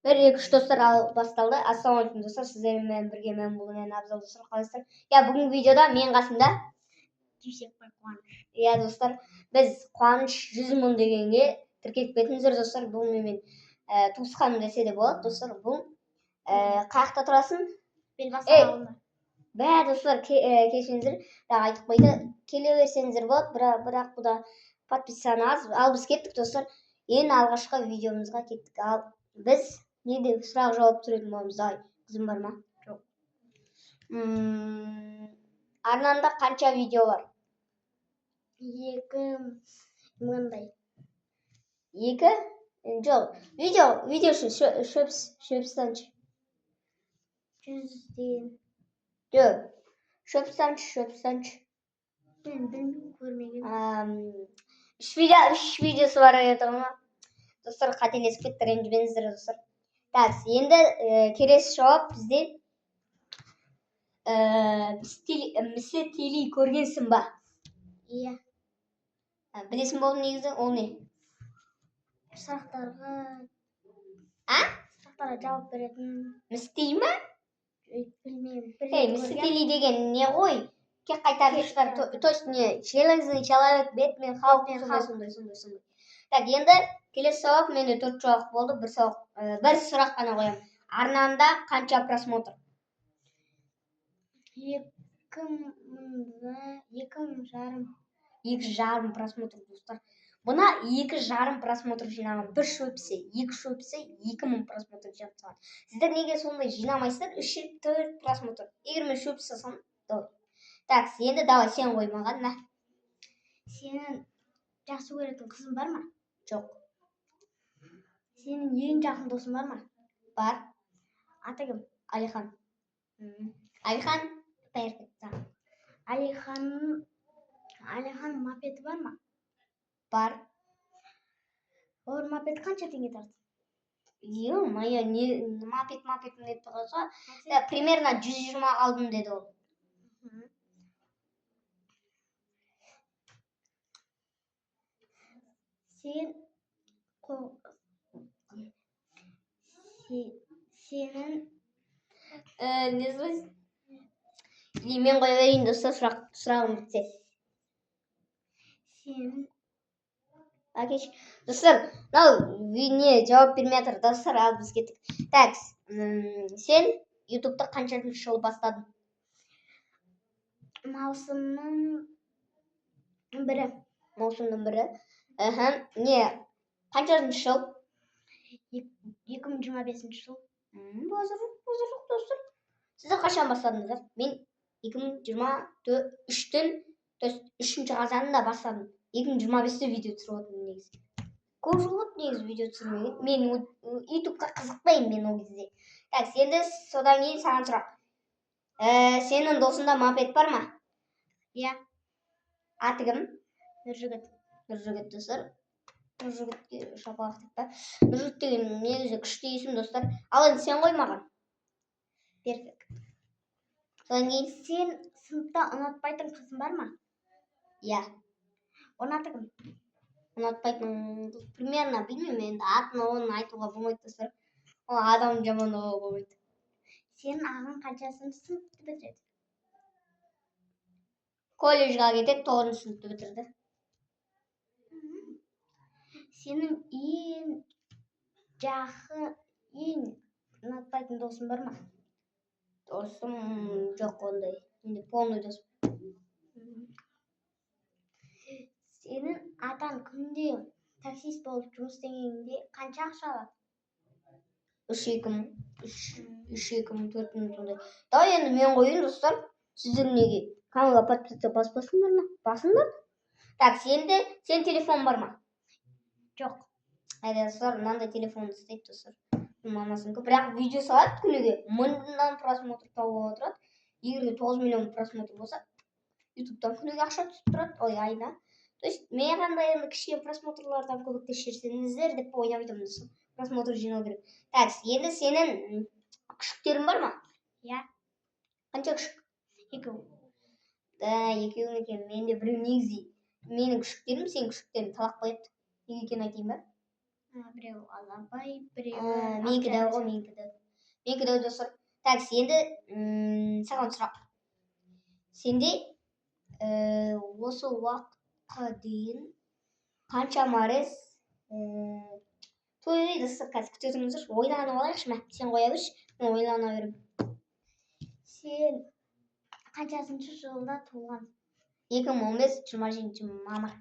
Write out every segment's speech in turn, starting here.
1, 2, 3 достар басталды. Ассалаумағалейкум достар, сіздермен бірге мен бұл мен Абзал достар, қалайсыздар? Бүгінгі видеода мен қасымда Дүйсекбай Қуаныш. достар, біз Қуаныш 100 мың дегенге тіркеліп кетіңіздер достар. Бұл менімен туысқаным десе де болады достар. Бұл қаяқта тұрасың? Белбастан ауылында. Достар, кешіңіздер, айтып қойды, келе берсеңіздер болады, бірақ бұда подписаны аз. Ал біз кеттік достар. Ең алғашқы видеомызға кеттік. Ал біз неде сұрақ жауап түретін боламыз. Қызым бар ма? Жоқ. Арнанда қанша видео бар? 2 мыңдай. 2? Жоқ. Видео шөпстаншы. 100-ден. Жоқ. Шөпстаншы. Мен білмеймін, көрмеген. 3 видеосы бар еді ма? Достар, қателесіп кетті, ренжімеңіздер достар. Так, енді келесі жауап бізде містетели көргенсің ба? Иә. Білесің болды негізі, ол не? Сұрақтарға жауап беретін. Містей ма? Білмеймін. Містетели деген не ғой? Кек қайтарғыштар, то есть не, железный человек, Бэтмен, Халк, сондай. Так, енді келесі жауап, менде 4 жауап болды, бір сұрақ қана қоямын. Арнанда қанша просмотр? 2,5 просмотр достар. Бұна 2,5 просмотр жинаған. Бір шөпсе, 2 шөпсе 2,000 просмотр жинаған. Сіздер неге сондай жинамайсыздар? 3-4 просмотр. Егер мен шөп жасасам, так, енді давай сен қой маған, на. Сенің жақсы көретін қызың бар ма? Жоқ. Сенің ең жақын досың бар ма? Бар. Аты кім? Алихан. Алихан? Алиханның мопеті бар ма? Бар. Олар мопет қанша теңге тартты? Моя мопет не тұрғызға. Примерно 120 қалдым деді ол. Сенің не сөз? Мен қоя берейін достар, сұрағым бітсе. Достар, не жауап бермей жатыр достар, ал біз кеттік. Так, сен ютубты қаншадан жыл бастадың? Маусымның 1-і. Маусымның 1-і. Не, қаншадан жыл? 2025 жыл. Базар жоқ достар. Сіздер қашан бастадыңыздар? Мен 2023-тің 3-ші қазанында бастадым. 2025-те видео түсіріп отырмын негізі. Көп жыл болды негізі видео түсірмеген. Мен ютубқа қызықпаймын мен ол кезде. Так, енді содан кейін саған сұрақ. Сенің досында мопед бар ма? Иә. Аты кім? Нұржігіт. Нұржігіт достар. Нұржігітке шапалақ деп па? Нұржігіт деген негізі күшті есім достар. Ал енді сен қой маған. Перфект. Содан кейін сен сыныпта ұнатпайтын қызың бар ма? Иә. Оның аты кім? Ұнатпайтын, примерно білмеймін, енді атын оның айтуға болмайды достар. Ол адам жамандауға болмайды. Сенің ағаң қаншасыншы сыныпты бітіреді? Колледжға кетеді, 9-шы сыныпты бітірді. Сенің ең ұнатпайтын досың бар ма? Досым жоқ ондай. Енді полный досым. Сенің атаң күнде таксист болып жұмыс істегенде қанша ақша алады? 3-2 мың, 4 мың сондай. Енді мен қойын достар. Сіздер неге? Каналға подписка баспасыңдар ма? Басыңдар. Так, сен телефон бар ма? Жоқ. Достар, мынандай телефон істейді достар. Мамасының көп. Бірақ видео салады күніге 1000-дан просмотр тауып отырады. Егер 9 миллион просмотр болса, ютубтан күніге ақша түсіп тұрады. Ой, айна. То есть, мен қандай енді кішкене просмотрлардан көбікте шерсеңіздер деп ойнап айтамын достар. Просмотр жинау керек. Так, енді сенің күшіктерің бар ма? Иә. Қанша күшік? 2. Екеуің екен. Менде біреу негізі. Менің күшіктерім, сенің күшіктерің талақ қояды. Неге екенін айтайын ба? Біреу Алабай, біреу Менікі де ғой, менікі де. Менікі де достар. Так, енді саған сұрақ. Сенде осы уақытқа дейін қанша мәрес той достар, қазір күте тұрыңыздар. Ойланып алайықшы ма? Сен қоя берші, мен ойлана берем. Сен қаншасыншы жылда туған? 2015 27 мамыр.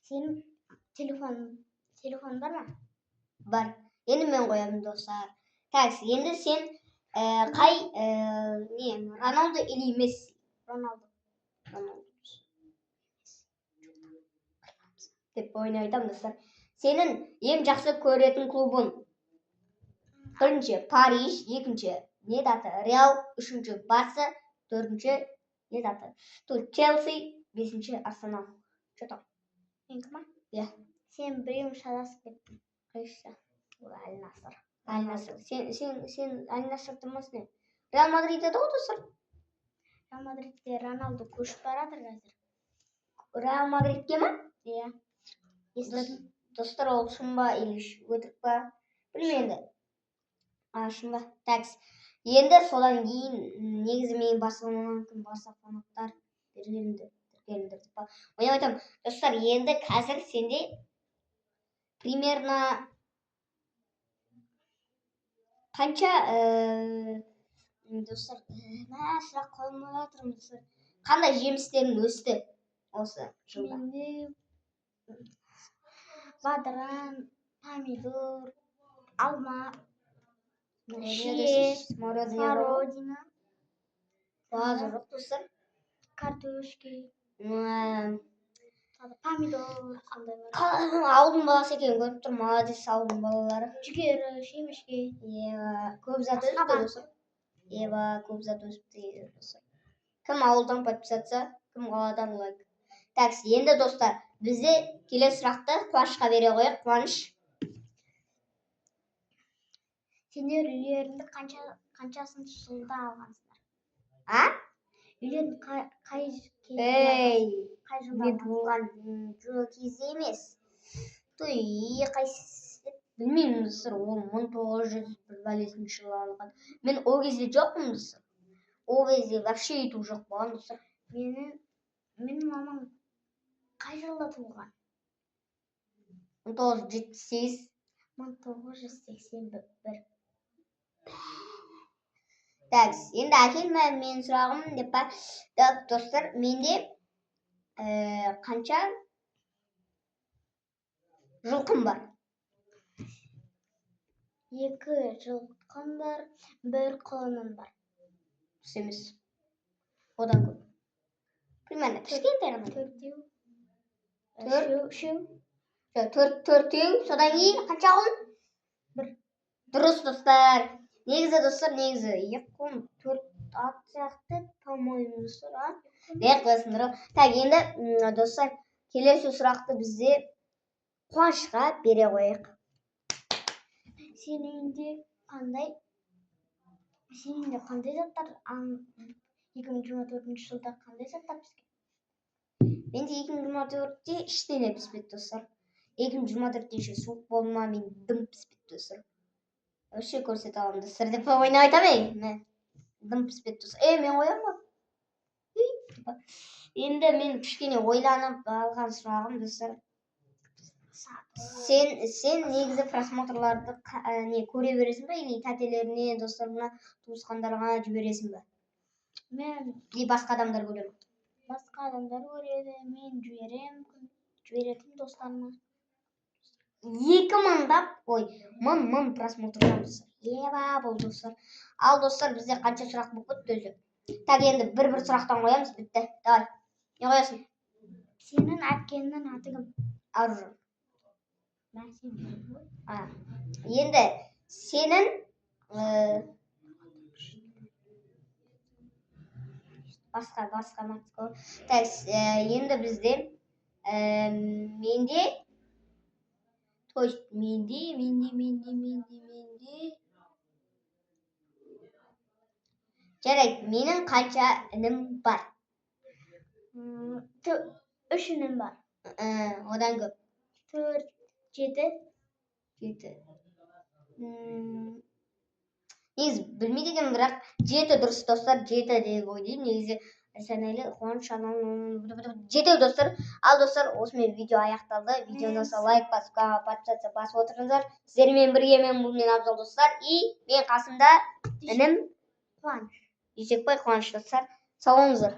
Сен телефон бар ма? Бар. Енді мен қоямын достар. Так, енді сен қай Роналдо или Месси? Роналдо. Деп ойнап айтамын достар. Сенің ең жақсы көретін клубың? Бірінші Париж, екінші не даты? Реал, үшінші Барса, төртінші не даты? Челси, бесінші Арсенал. Че там? Менікі ма? Иә. Сен біреуін шатасып кеттің. Қайсысы? Аль-Наср. Аль-Наср. Сен Аль-Насрды ма сен? Реал Мадрид еді ғой достар. Реал Мадридте Роналдо көшіп баратыр қазір. Реал Мадридке ма? Иә. Достар, ол шын ба или өтірік па? Білмейді. Шын ба? Так. Енді содан кейін негізі мен Барселонаның Барса фанаттар тіркеліңдер деп па. Ойнап айтамын. Достар, енді қазір сенде примерно қанша достар, сұрақ қоймай жатырмын достар. Қандай жемістерің өсті осы жылда? Менде бадыран, помидор, алма, шие, смородина, Базырық достар. картошки, помидор, Ауылдың баласы екенін көріп тұр, молодец ауылдың балалары. жүгері, шемішке. Көп зат өсіпті достар. Көп зат өсіпті достар. Кім ауылдан подписаться, кім қаладан лайк. Так, енді достар, бізде келесі сұрақты Қуанышқа бере қояйық. Қуаныш. Сендер үйлеріңді қаншасыншы жылда алғансыңдар? Үйлерің қай жылда? Мен туылған кезде емес. Білмеймін достар, ол 1900 жылы алған. Мен ол кезде жоқпын достар. Ол кезде вообще ютуб жоқ болған достар. Менің мамам қай жылда туылған? 1978. 1981. Так, енді әкем мен сұрағым деп па. Достар, менде қанша жылқым бар? 2 жылқым бар, 1 құлыным бар. Емес. Одан көп. Примерно кішкентай ғана. 4-4, содан кейін қанша құлын? 1. Дұрыс достар. Негізі достар, 2 құлын 4 ат сияқты, по-моему, достар. Не қыласыңдар? Так, енді достар, келесі сұрақты бізде Қуанышқа бере қояйық. Сенің үйінде қандай заттар 2024 жылда қандай заттар піскен? Менде 2024-те іштен піспеді достар. 2024-те суық болды ма, мен дым піспеді достар. Вообще көрсете аламын достар деп ойнап айтамын. Дым піспеді достар. Мен қоямын ба? Енді мен кішкене ойланып алған сұрағым достар. Сен негізі просмотрларды көре бересің ба, или тәтелеріне, достарына, туысқандарға жібересің ба? Мен басқа адамдар көреді ме? Басқа адамдар көреді, мен жіберетін достарыма. 1000 просмотрлар достар. Бұл достар. Ал достар, бізде қанша сұрақ болып кетті өзі? Так, енді бір сұрақтан қоямыз, бітті. Давай. Не қоясың? Сенің әпкеңнің аты кім? Аружан. Енді сенің басқа матқа. Так, енді бізде менде жарайды, менің қанша інім бар? Üçünün var. Odan көп. 4, 7. 7. Негізі білмейді екенмін, бірақ 7 дұрыс достар, 7 деп ойлаймын. Негізі санайлы қуаныш анам 7 достар. Ал достар, осымен видео аяқталды. Видеоны болса лайк басып, подписаться басып отырыңыздар. Сіздермен бірге мен бұл мен Абзал достар. И мен қасымда інім Қуаныш. Дүйсекбай Қуаныш достар. Сау болыңыздар.